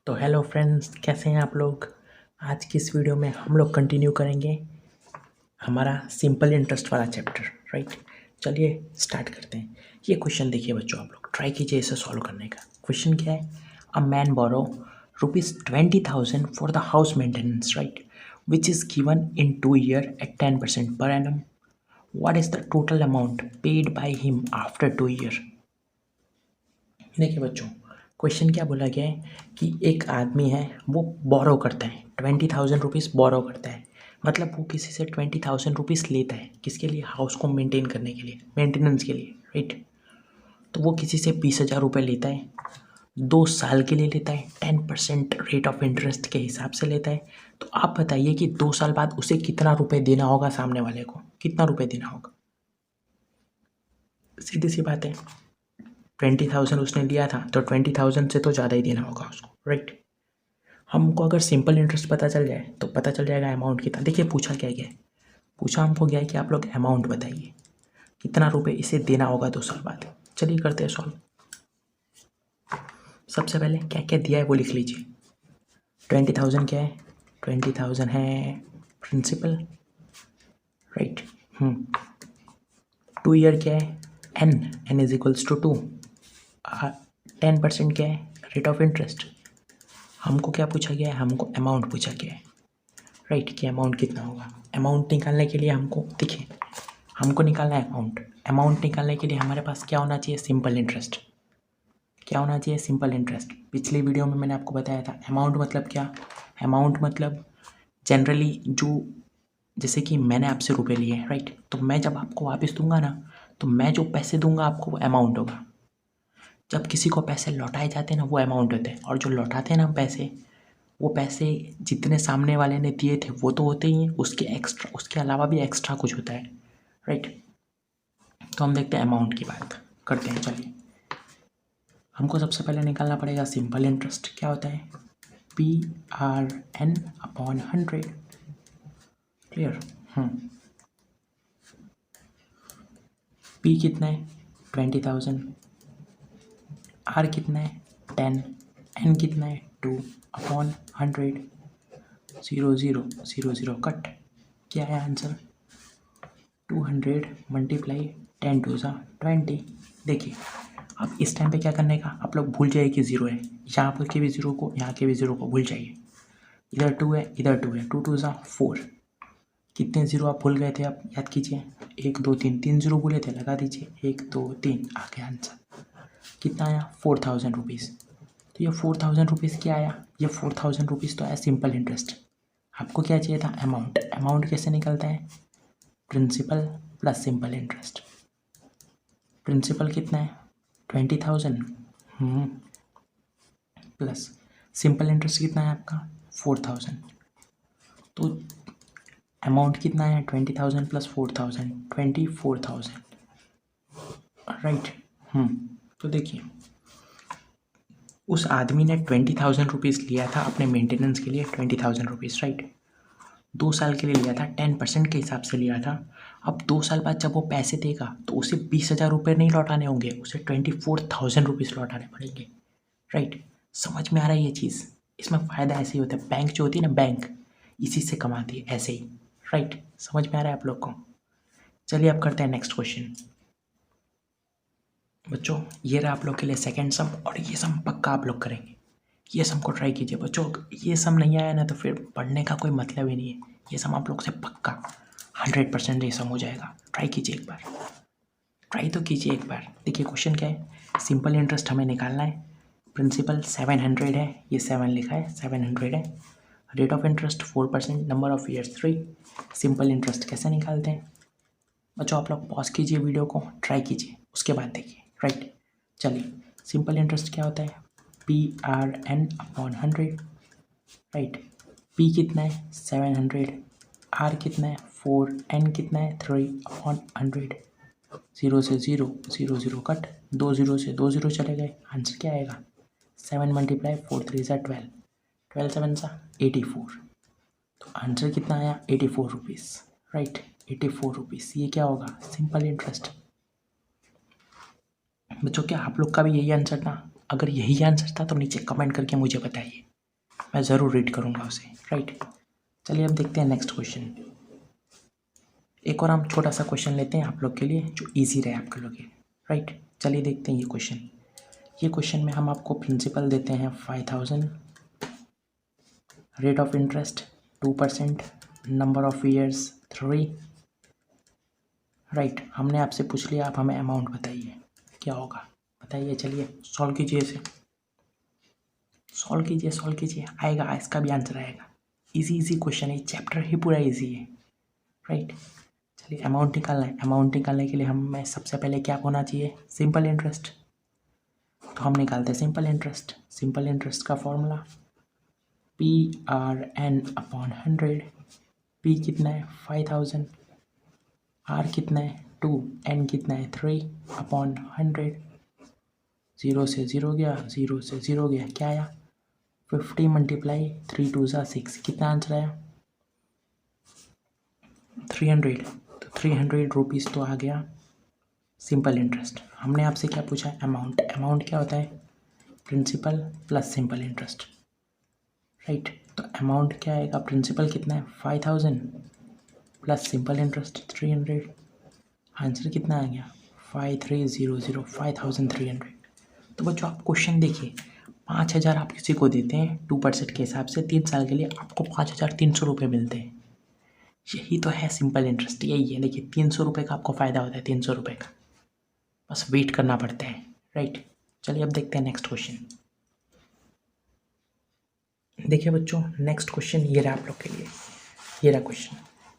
तो hello friends, कैसे हैं आप लोग। आज की इस वीडियो में हम लोग कंटिन्यू करेंगे हमारा सिंपल इंटरेस्ट वाला चैप्टर। राइट, चलिए स्टार्ट करते हैं। ये क्वेश्चन देखिए बच्चों, आप लोग ट्राई कीजिए इसे सॉल्व करने का। क्वेश्चन क्या है? A man borrow ₹20,000 for the house maintenance, right, which is given in 2 year at 10% per annum. What is the total amount paid by him after 2 year. देखिए बच्चों, क्वेश्चन क्या बोला गया है कि एक आदमी है, वो बोरो करता है, 20,000 रुपीज़ बोरो करता है। मतलब वो किसी से 20,000 रुपीज़ लेता है, किसके लिए? हाउस को मेंटेन करने के लिए, मेंटेनेंस के लिए, राइट। तो वो किसी से 20,000 रुपये लेता है, 2 साल के लिए लेता है, 10% रेट ऑफ इंटरेस्ट के हिसाब से लेता है। तो आप बताइए कि 2 साल बाद उसे कितना रुपये देना होगा, सामने वाले को कितना रुपये देना होगा। सीधी सी बात है, 20,000 उसने लिया था तो 20,000 से तो ज़्यादा ही देना होगा उसको, राइट। हमको अगर सिंपल इंटरेस्ट पता चल जाए तो पता चल जाएगा अमाउंट कितना। देखिए पूछा क्या गया है, पूछा हमको गया है कि आप लोग अमाउंट बताइए कितना रुपए इसे देना होगा 2 साल बाद। चलिए करते हैं सॉल्व। सबसे पहले क्या क्या दिया है वो लिख लीजिए। 20,000 क्या है? 20,000 है प्रिंसिपल, राइट। 2 ईयर क्या है? n is equals to 2। 10% क्या है? Rate of interest. हमको क्या पूछा गया है? हमको अमाउंट पूछा गया है, राइट, कि अमाउंट कितना होगा। अमाउंट निकालने के लिए हमको, देखिए, हमको निकालना है अमाउंट। अमाउंट निकालने के लिए हमारे पास क्या होना चाहिए? Simple interest. क्या होना चाहिए? Simple interest. पिछली वीडियो में मैंने आपको बताया था अमाउंट मतलब क्या। अमाउंट मतलब जनरली जो, जैसे कि मैंने आपसे रुपए लिए हैं, राइट, तो मैं जब आपको वापस दूंगा ना, तो मैं जो पैसे दूंगा आपको वो अमाउंट होगा। जब किसी को पैसे लौटाए जाते हैं ना, वो अमाउंट होते हैं। और जो लौटाते हैं ना पैसे, वो पैसे जितने सामने वाले ने दिए थे वो तो होते ही हैं, उसके एक्स्ट्रा, उसके अलावा भी एक्स्ट्रा कुछ होता है, राइट। तो हम देखते हैं अमाउंट की बात करते हैं। चलिए, हमको सबसे पहले निकालना पड़ेगा सिंपल इंटरेस्ट। क्या होता है? PRN/100। क्लियर? P कितना है? 20,000। R कितना है? 10। N कितना है? 2/100। 0 0 0 0 कट। क्या है आंसर? 200 मल्टीप्लाई 10 2 20। देखिए, अब इस टाइम पे क्या करने का, आप लोग भूल जाइए कि ज़ीरो है। यहाँ पर के भी ज़ीरो को, यहाँ के भी ज़ीरो को भूल जाइए। इधर 2 है, इधर 2 है, 2 2 4। कितने ज़ीरो आप भूल गए थे? आप याद कीजिए। 1 2 3, 3 ज़ीरो भूले थे, लगा दीजिए। 1 2 3, आ गया आंसर। कितना आया? 4,000 रुपीज़। तो ये 4,000 रुपीज़ क्या आया? ये 4,000 रुपीज़ तो आया सिंपल इंटरेस्ट। आपको क्या चाहिए था? अमाउंट। अमाउंट कैसे निकलता है? Principal plus simple interest. Principal कितना है? 20,000 प्लस सिंपल इंटरेस्ट कितना है आपका? 4,000। तो अमाउंट कितना है? 20,000 प्लस 4,000, 24,000, राइट। तो देखिए, उस आदमी ने 20,000 रुपीज़ लिया था अपने मेंटेनेंस के लिए, 20,000 रुपीज़, राइट। 2 साल के लिए लिया था, 10% के हिसाब से लिया था। अब 2 साल बाद जब वो पैसे देगा तो उसे 20,000 रुपये नहीं लौटाने होंगे, उसे 24,000 रुपीज़ लौटाने पड़ेंगे, राइट। समझ में आ रहा है ये चीज़? इसमें फ़ायदा ऐसे ही होता है। बैंक जो होती है ना, बैंक इसी से कमाती है, ऐसे ही, राइट। समझ में आ रहा है आप लोग को? चलिए अब करते हैं नेक्स्ट क्वेश्चन। बच्चों, ये रहा आप लोग के लिए सेकेंड सम, और ये सम पक्का आप लोग करेंगे। ये सम को ट्राई कीजिए बच्चों। ये सम नहीं आया ना तो फिर पढ़ने का कोई मतलब ही नहीं है। ये सम आप लोग से पक्का 100% ये सम हो जाएगा। ट्राई कीजिए एक बार, ट्राई तो कीजिए एक बार। देखिए क्वेश्चन क्या है, सिंपल इंटरेस्ट हमें निकालना है। प्रिंसिपल 700 है, ये 7 लिखा है, 700 है। Rate of interest 4%, number of years 3। Simple interest कैसे निकालते हैं बच्चों? आप लोग पॉज कीजिए वीडियो को, ट्राई कीजिए, उसके बाद देखिए, राइट। चलिए, सिंपल इंटरेस्ट क्या होता है? PRN/100, right. P कितना है? 700। R कितना है? 4। N कितना है? 3/100। 0 से 0 0 0 कट। 2 0 से 2 0 चले गए। आंसर क्या आएगा? 7 मल्टीप्लाई 4 3 12, 12 7 84। तो आंसर कितना आया? 84 रुपीज़, राइट। 84 रुपीज़। ये क्या होगा? Simple interest. बच्चों, क्या आप लोग का भी यही आंसर था? अगर यही आंसर था तो नीचे कमेंट करके मुझे बताइए। मैं ज़रूर रीड करूँगा उसे, राइट। चलिए अब देखते हैं नेक्स्ट क्वेश्चन। एक और हम छोटा सा क्वेश्चन लेते हैं आप लोग के लिए जो इजी रहे आप लोग के, राइट। चलिए देखते हैं ये क्वेश्चन में हम आपको प्रिंसिपल देते हैं 5000, rate of interest 2%, number of years 3, right. हमने आपसे पूछ लिया, आप हमें अमाउंट बताइए क्या होगा, बताइए। चलिए सॉल्व कीजिए इसे, सॉल्व कीजिए, आएगा, इसका भी आंसर आएगा। इजी क्वेश्चन है, चैप्टर ही पूरा इजी है, राइट। चलिए अमाउंट निकालना है, अमाउंट निकालने के लिए हमें सबसे पहले क्या होना चाहिए, सिंपल इंटरेस्ट। तो हम निकालते हैं सिंपल इंटरेस्ट का फॉर्मूला PRN/100। P कितना है 5000, R कितना है 2, N कितना है 3/100। 0 से 0 गया, 0 से 0 गया, क्या आया 50 × 3 2 6, कितना आंसर आया 300। तो 300 रुपीज़ तो आ गया सिंपल इंटरेस्ट। हमने आपसे क्या पूछा है, अमाउंट क्या होता है, principal plus simple interest, right. तो अमाउंट क्या आएगा, प्रिंसिपल कितना है 5000 प्लस सिंपल इंटरेस्ट 300, आंसर कितना आ गया 5300, 5300। तो बच्चों आप क्वेश्चन देखिए, 5000 आप किसी को देते हैं 2% के हिसाब से 3 साल के लिए, आपको 5300 रुपये मिलते हैं। यही तो है सिंपल इंटरेस्ट, यही है। देखिए 300 रुपये का आपको फ़ायदा होता है, 300 रुपये का, बस वेट करना पड़ता है, राइट। चलिए अब देखते हैं नेक्स्ट क्वेश्चन। देखिए बच्चों नेक्स्ट क्वेश्चन ये रहा आप लोग के लिए, ये रहा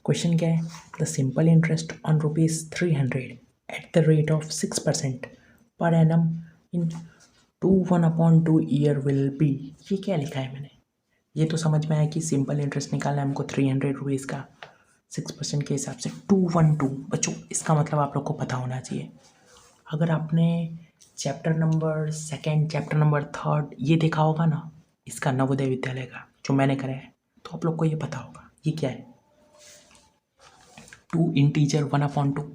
क्वेश्चन क्या है, the simple interest on ₹300 eight the rate of 6% per annum in 1/2 year will be. ये क्या लिखा है मैंने, ये तो समझ में आया कि सिंपल इंटरेस्ट निकालना है हमको 300 रुपीज़ का 6% के हिसाब से 212। बच्चों इसका मतलब आप लोग को पता होना चाहिए, अगर आपने चैप्टर नंबर 2 चैप्टर नंबर 3 ये देखा होगा ना, इसका नवोदय विद्यालय का जो मैंने करा है, तो आप लोग को ये पता होगा ये क्या है 2 इंटीजर 1/2।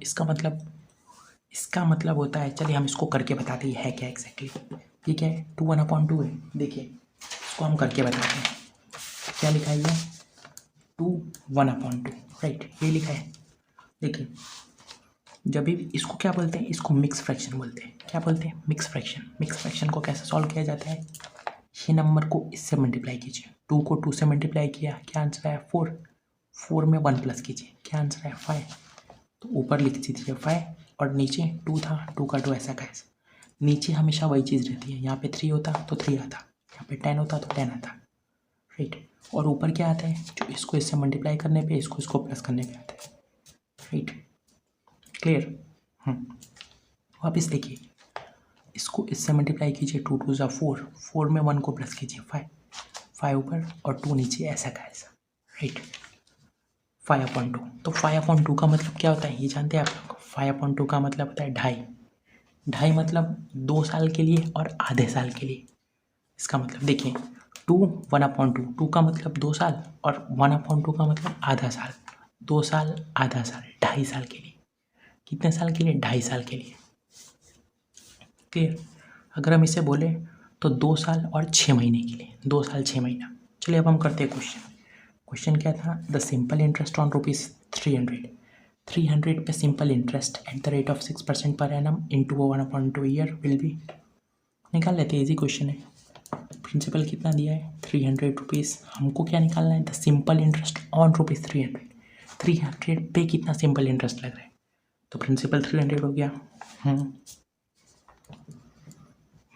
इसका मतलब होता है, चलिए हम इसको करके बताते हैं है क्या एग्जैक्टली। ये क्या है 2 1/2 है, देखिए इसको हम करके बताते हैं। क्या लिखा है ये 2 1/2, राइट, ये लिखा है। देखिए जब भी इसको क्या बोलते हैं, इसको मिक्स फ्रैक्शन बोलते हैं। क्या बोलते हैं, मिक्स फ्रैक्शन को कैसे सॉल्व किया जाता है, ये नंबर को इससे मल्टीप्लाई कीजिए, 2 को 2 से मल्टीप्लाई किया, क्या आंसर आया 4 में 1 प्लस कीजिए, क्या आंसर आया 5। तो ऊपर लिख दीजिए 5 और नीचे 2 था, 2 का 2 ऐसा का ऐसा। नीचे हमेशा वही चीज़ रहती है, यहाँ पे 3 होता तो 3 आता, यहाँ पे 10 होता तो 10 आता, राइट। और ऊपर क्या आता है, जो इसको इससे मल्टीप्लाई करने पे इसको प्लस करने पे आता है, राइट, क्लियर। वापस देखिए, इसको इससे मल्टीप्लाई कीजिए, 2 2 ज़ा 4, 4 में 1 को प्लस कीजिए 5 ऊपर और 2 नीचे, ऐसा का ऐसा, राइट। 5/2। तो 5/2 का मतलब क्या होता है ये जानते हैं आप लोग, 5/2 का मतलब होता है 2.5 मतलब 2 साल के लिए और आधे साल के लिए। इसका मतलब देखिए 2 1/2, 2 का मतलब 2 साल और 1/2 का मतलब आधा साल, 2 साल आधा साल, 2.5 साल के लिए। कितने साल के लिए, 2.5 साल के लिए, क्लियर। अगर हम इसे बोले तो 2 साल और 6 महीने के लिए, 2 साल 6 महीना। चलिए अब हम करते हैं क्वेश्चन क्या था, द सिंपल इंटरेस्ट ऑन ₹300 पे simple interest eight the rate of 6% per annum into 1/2 year will be. निकाल लेते हैं, इजी क्वेश्चन है। प्रिंसिपल कितना दिया है 300 रुपीज़, हमको क्या निकालना है, द सिंपल इंटरेस्ट ऑन ₹300। 300 पे कितना सिंपल इंटरेस्ट लग रहा है, तो प्रिंसिपल 300 हो गया,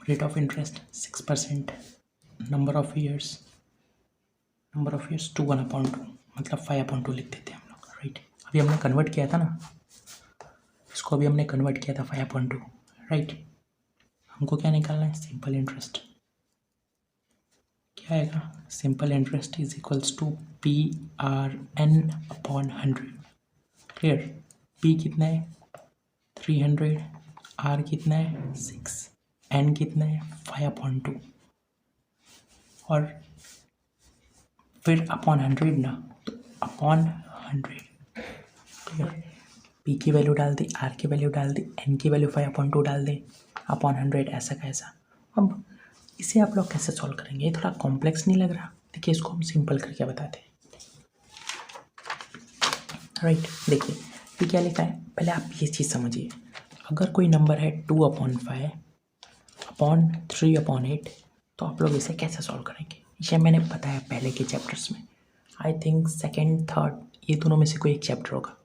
rate of interest 6%, number of years 2 1/2 मतलब 5/2 लिख देते हैं हम लोग, राइट। अभी हमने कन्वर्ट किया था ना, इसको अभी हमने कन्वर्ट किया था 5/2, राइट। हमको क्या निकालना है, सिंपल इंटरेस्ट। क्या आएगा, simple interest is equals to PRN/100, clear. P कितना है 300, R कितना है 6, N कितना है 5/2 और फिर अपॉन 100 ना, तो अपॉन 100, क्लियर। P की वैल्यू डाल दी, R की वैल्यू डाल दी, N की वैल्यू 5/2 डाल दी, अपॉन 100 ऐसा कैसा। अब इसे आप लोग कैसे सॉल्व करेंगे, ये थोड़ा कॉम्प्लेक्स नहीं लग रहा, देखिए इसको हम सिंपल करके बताते हैं, राइट। देखिए ये क्या लिखा है, पहले आप ये चीज़ समझिए। अगर कोई नंबर है 2/5 अपॉन 3/8, तो आप लोग इसे कैसे सॉल्व करेंगे, ये मैंने बताया पहले के चैप्टर्स में। आई थिंक सेकेंड थर्ड ये दोनों में से कोई एक चैप्टर होगा,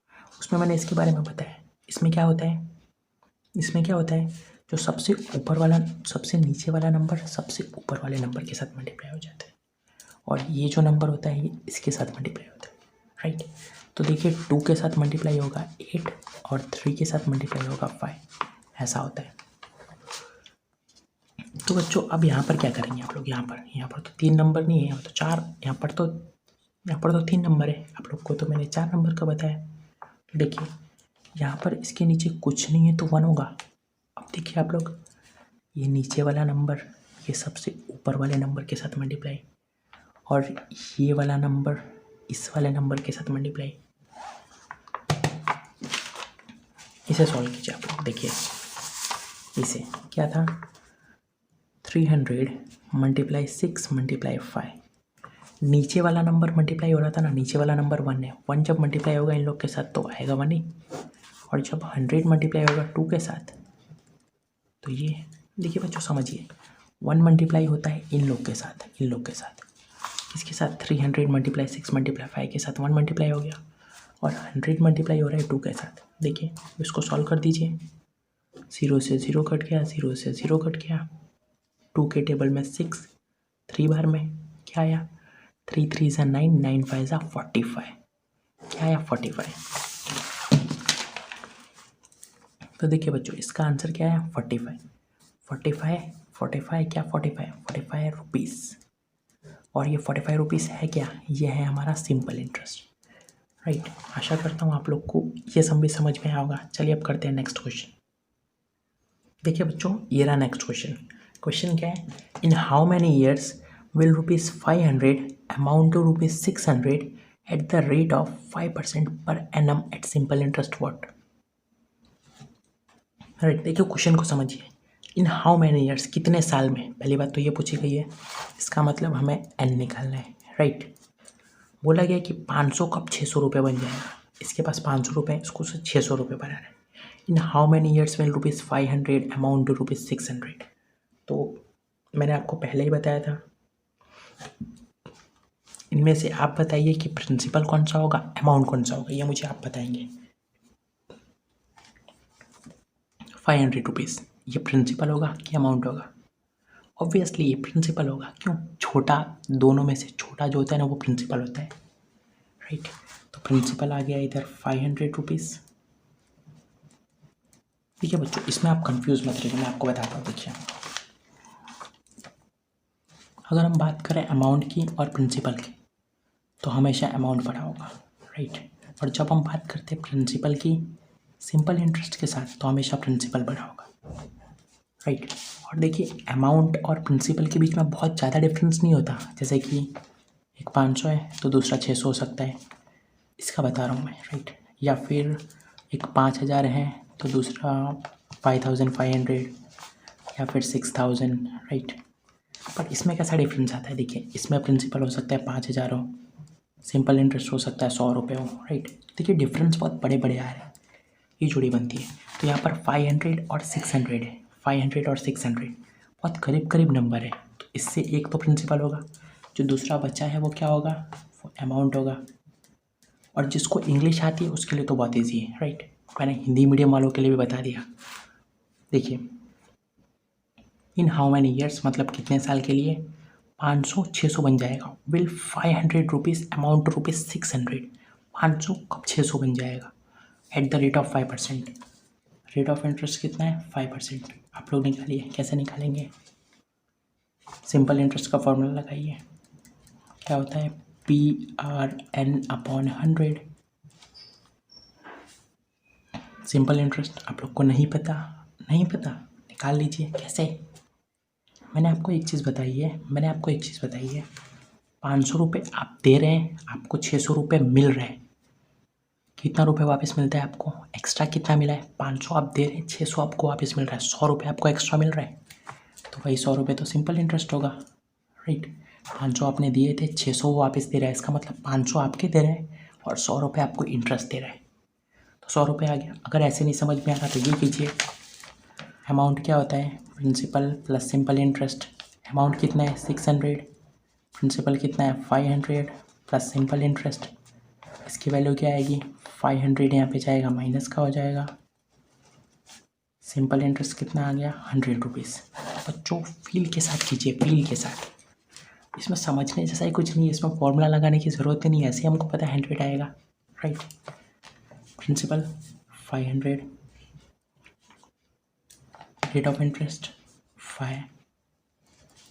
उसमें मैंने इसके बारे में बताया। इसमें क्या होता है, जो सबसे ऊपर वाला सबसे नीचे वाला नंबर सबसे ऊपर वाले नंबर के साथ मल्टीप्लाई हो जाता है, और ये जो नंबर होता है ये इसके साथ मल्टीप्लाई होता है, राइट। तो देखिए 2 के साथ मल्टीप्लाई होगा 8 और 3 के साथ मल्टीप्लाई होगा 5, ऐसा होता है। तो बच्चों अब यहाँ पर क्या करेंगे आप लोग, यहाँ पर तो 3 नंबर नहीं है, यहाँ पर तो 4, यहाँ पर तो 3 नंबर है। आप लोग को तो मैंने 4 नंबर का बताया। तो देखिए यहाँ पर इसके नीचे कुछ नहीं है तो 1 होगा। अब देखिए आप लोग, ये नीचे वाला नंबर ये सबसे ऊपर वाले नंबर के साथ मल्टीप्लाई, और ये वाला नंबर इस वाले नंबर के साथ मल्टीप्लाई। इसे सॉल्व कीजिए आप लोग। देखिए इसे क्या था, 300 × 6 × 5, नीचे वाला नंबर मल्टीप्लाई हो रहा था ना, नीचे वाला नंबर 1 है। 1 जब मल्टीप्लाई होगा इन लोग के साथ तो आएगा 1 ही, और जब 100 मल्टीप्लाई होगा 2 के साथ तो ये देखिए बच्चों समझिए, 1 मल्टीप्लाई होता है इन लोग के साथ, इसके साथ 300 × 6 × 5 के साथ 1 मल्टीप्लाई हो गया, और 100 मल्टीप्लाई हो रहा है 2 के साथ। देखिए इसको सॉल्व कर दीजिए, 0 से 0 कट गया, 0 से 0 कट गया, 2 के टेबल में 6, 3 बार में क्या आया, 3 3 ज़ा 9, 9 5 ज़ा 45, क्या आया 45। तो देखिए बच्चों इसका आंसर क्या आया 45 क्या 45 रुपीज़, और ये 45 रुपीज़ है क्या, ये है हमारा सिंपल इंटरेस्ट, राइट। आशा करता हूँ आप लोग को ये सब भी समझ में आया होगा। चलिए अब करते हैं नेक्स्ट क्वेश्चन। देखिए बच्चों ये रहा नेक्स्ट क्वेश्चन क्या है, in how many years will ₹500 amount to ₹600 at the rate of 5% per annum at simple interest what, right. देखिए क्वेश्चन को समझिए, इन हाउ मैनी ईयर्स कितने साल में, पहली बात तो ये पूछी गई है, इसका मतलब हमें एन निकालना है, राइट। बोला गया कि 500 कब 600 रुपये बन जाएगा, इसके पास 500 रुपये, इसको 600 रुपये बनाना है। In how many years will ₹500 amount to ₹600, तो मैंने आपको पहले ही बताया था, इनमें से आप बताइए कि प्रिंसिपल कौन सा होगा, अमाउंट कौन सा होगा, ये मुझे आप बताएंगे। 500 रुपीज़ ये प्रिंसिपल होगा कि अमाउंट होगा, ऑब्वियसली ये प्रिंसिपल होगा, क्यों, छोटा दोनों में से छोटा जो होता है ना वो प्रिंसिपल होता है, राइट। तो प्रिंसिपल आ गया इधर 500 रुपीज़। ठीक है बच्चों इसमें आप कंफ्यूज मत रहिए, मैं आपको बताता हूँ। देखिए अगर हम बात करें अमाउंट की और प्रिंसिपल की तो हमेशा अमाउंट बड़ा होगा, राइट। और जब हम बात करते हैं प्रिंसिपल की सिंपल इंटरेस्ट के साथ तो हमेशा प्रिंसिपल बड़ा होगा, राइट। और देखिए अमाउंट और प्रिंसिपल के बीच में बहुत ज़्यादा डिफरेंस नहीं होता, जैसे कि एक 500 है तो दूसरा 600 हो सकता है, इसका बता रहा हूँ मैं, राइट। या फिर एक 5000 है तो दूसरा 5500 या फिर 6000, राइट। पर इसमें कैसा डिफरेंस आता है, देखिए इसमें प्रिंसिपल हो सकता है 5000 हो, सिंपल इंटरेस्ट हो सकता है 100 रुपये हो, राइट। देखिए डिफरेंस बहुत बड़े बड़े आ रहे हैं, ये जोड़ी बनती है। तो यहाँ पर 500 और 600 है, 500 और 600 बहुत करीब करीब नंबर है, तो इससे एक तो प्रिंसिपल होगा, जो दूसरा बच्चा है वो क्या होगा, वो अमाउंट होगा। और जिसको इंग्लिश आती है उसके लिए तो बहुत ईजी है, राइट। मैंने हिंदी मीडियम वालों के लिए भी बता दिया। देखिए इन हाउ मैनी ईयर्स मतलब कितने साल के लिए, 500 600 बन जाएगा, विल 500 रुपीज़ अमाउंट टू ₹600, 500 कब 600 बन जाएगा, eight the rate of 5%, rate of interest कितना है 5%। आप लोग निकालिए, कैसे निकालेंगे, सिंपल इंटरेस्ट का फॉर्मूला लगाइए, क्या होता है PRN/100। सिंपल इंटरेस्ट आप लोग को नहीं पता, निकाल लीजिए, कैसे, मैंने आपको एक चीज़ बताई है, 500 रुपये आप दे रहे हैं, आपको 600 रुपये मिल रहे हैं, कितना रुपये वापस मिलता है आपको, एक्स्ट्रा कितना मिला है, 500 आप दे रहे हैं, 600 आपको वापस मिल रहा है, 100 रुपये आपको एक्स्ट्रा मिल रहा है, तो वही 100 रुपये तो सिंपल इंटरेस्ट होगा, राइट। 500 आपने दिए थे, 600 वो वापस दे रहा है, इसका मतलब 500 आपके दे रहे हैं और 100 रुपये आपको इंटरेस्ट दे रहा है, तो 100 रुपये आ गया। अगर ऐसे नहीं समझ में आ रहा तो ये कीजिए, अमाउंट क्या होता है, principal plus simple interest. Amount कितना है 600, प्रिंसिपल कितना है 500 प्लस सिंपल इंटरेस्ट, इसकी वैल्यू क्या आएगी 500, यहाँ पे जाएगा माइनस का हो जाएगा, सिंपल इंटरेस्ट कितना आ गया 100 रुपीज़। बच्चों फील के साथ कीजिए, फील के साथ, इसमें समझने जैसा ही कुछ नहीं है, इसमें फॉर्मूला लगाने की ज़रूरत ही नहीं है, ऐसे हमको पता है 100 आएगा, right. Principal 500, rate of interest 5,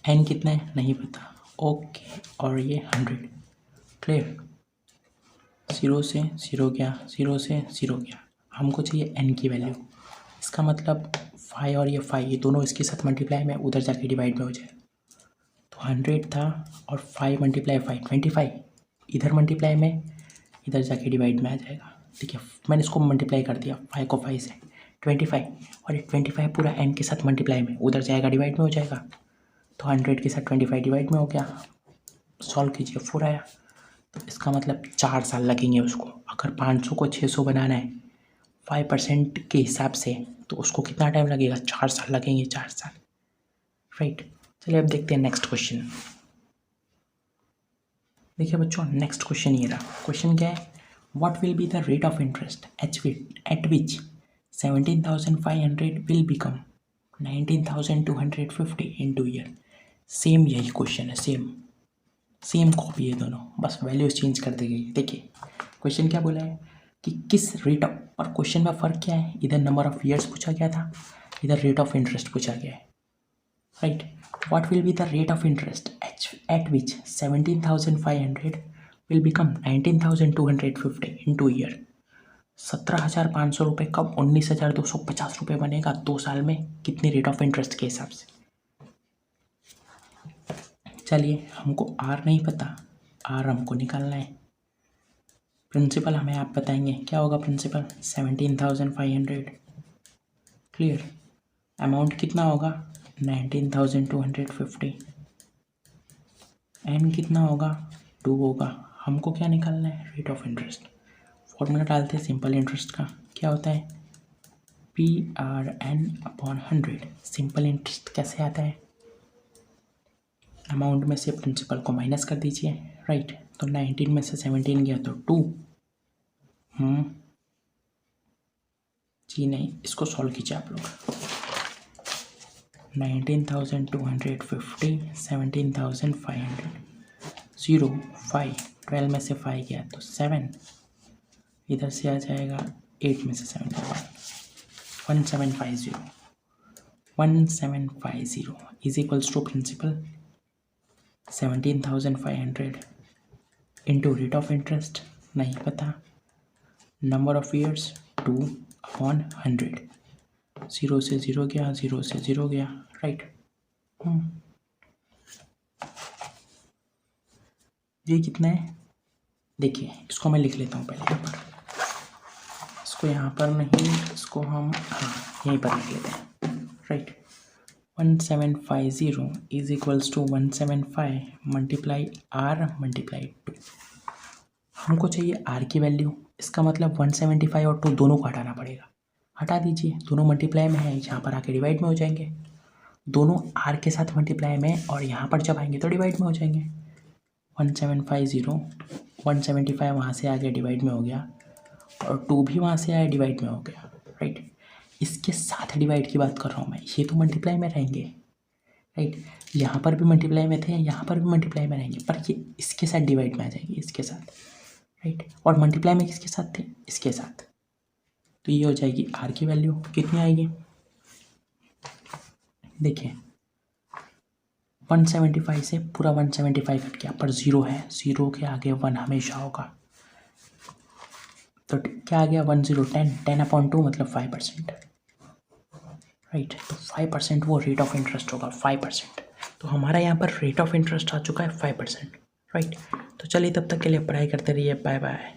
N कितना है नहीं पता, ओके, और ये 100, क्लियर। 0 से 0 गया, 0 से 0 गया, हमको चाहिए एन की वैल्यू, इसका मतलब 5 और ये 5 ये दोनों इसके साथ मल्टीप्लाई में उधर जाके डिवाइड में हो जाए, तो 100 था और 5 × 5 25, इधर मल्टीप्लाई में इधर जाके डिवाइड में आ जाएगा, ठीक है। मैंने इसको मल्टीप्लाई कर दिया 5 को 5 से 25, और ये 25 पूरा एन के साथ मल्टीप्लाई में उधर जाएगा डिवाइड में हो जाएगा, तो 100 के साथ 25 डिवाइड में हो गया, सॉल्व कीजिए 4 आया, तो इसका मतलब 4 साल लगेंगे उसको। अगर 500 को 600 बनाना है 5% के हिसाब से तो उसको कितना टाइम लगेगा, 4 साल लगेंगे, 4 साल, राइट। चलिए अब देखते हैं नेक्स्ट क्वेश्चन। देखिए बच्चों नेक्स्ट क्वेश्चन ये रहा, क्वेश्चन क्या है, what will be the rate of interest eight which 17,500 will become 19,250 in 2 year. Same यही क्वेश्चन है, सेम कॉपी है दोनों, बस वैल्यूज चेंज कर दी गई। देखिए क्वेश्चन क्या बोला है कि किस रेट ऑफ, और क्वेश्चन में फ़र्क क्या है, इधर नंबर ऑफ ईयर्स पूछा गया था, इधर रेट ऑफ इंटरेस्ट पूछा गया है, right. What will be the rate of interest eight which 17,500 will become 19,250 in 2 year. 17,500 रुपये कब 19,250 रुपये बनेगा 2 साल में, कितनी रेट ऑफ इंटरेस्ट के हिसाब से। चलिए हमको आर नहीं पता, आर हमको निकालना है। प्रिंसिपल हमें आप बताएंगे क्या होगा, प्रिंसिपल 17,500, क्लियर। अमाउंट कितना होगा 19,250, एन कितना होगा 2 होगा, हमको क्या निकालना है रेट ऑफ इंटरेस्ट। फॉर्मूला डालते हैं सिंपल इंटरेस्ट का, क्या होता है PRN/100। सिंपल इंटरेस्ट कैसे आता है, अमाउंट में से प्रिंसिपल को माइनस कर दीजिए, राइट। तो 19 में से 17 गया तो 2, जी नहीं, इसको सॉल्व कीजिए आप लोग। 19,250 17,500 0 5, 12 में से 5 गया तो 7, इधर से आ जाएगा 8 में से 7 1750 is equals to principal 17,500 into rate of interest नहीं पता, नंबर ऑफ ईयर्स 2/100, 0 से 0 गया, 0 से 0 गया, राइट। ये कितना है देखिए, इसको मैं लिख लेता हूँ पहले यहाँ पर, इसको यहाँ पर नहीं, इसको हम यहीं पर लिख लेते हैं, right. 1750 is equals to 175 multiply R multiply 2। हमको चाहिए R की वैल्यू, इसका मतलब 175 और 2 दोनों को हटाना पड़ेगा, हटा दीजिए, दोनों मल्टीप्लाई में है, यहाँ पर आके डिवाइड में हो जाएंगे, दोनों R के साथ मल्टीप्लाई में और यहाँ पर जब आएंगे तो डिवाइड में हो जाएंगे। 1750 175 वहाँ से आगे डिवाइड में हो गया और 2 भी वहाँ से आया डिवाइड में हो गया, राइट। इसके साथ डिवाइड की बात कर रहा हूँ मैं, ये तो मल्टीप्लाई में रहेंगे, राइट। यहाँ पर भी मल्टीप्लाई में थे, यहाँ पर भी मल्टीप्लाई में रहेंगे, पर ये इसके साथ डिवाइड में आ जाएंगे, इसके साथ, राइट। और मल्टीप्लाई में किसके साथ थे, इसके साथ, तो ये हो जाएगी R की वैल्यू कितनी आएगी, देखिए 175 से पूरा 175 हट गया, पर 0 है, 0 के आगे 1 हमेशा होगा, तो क्या आ गया 10/2 मतलब 5%, राइट। तो 5% वो रेट ऑफ इंटरेस्ट होगा, 5%। तो हमारा यहाँ पर रेट ऑफ इंटरेस्ट आ चुका है 5%, राइट। तो चलिए तब तक के लिए पढ़ाई करते रहिए, बाय बाय।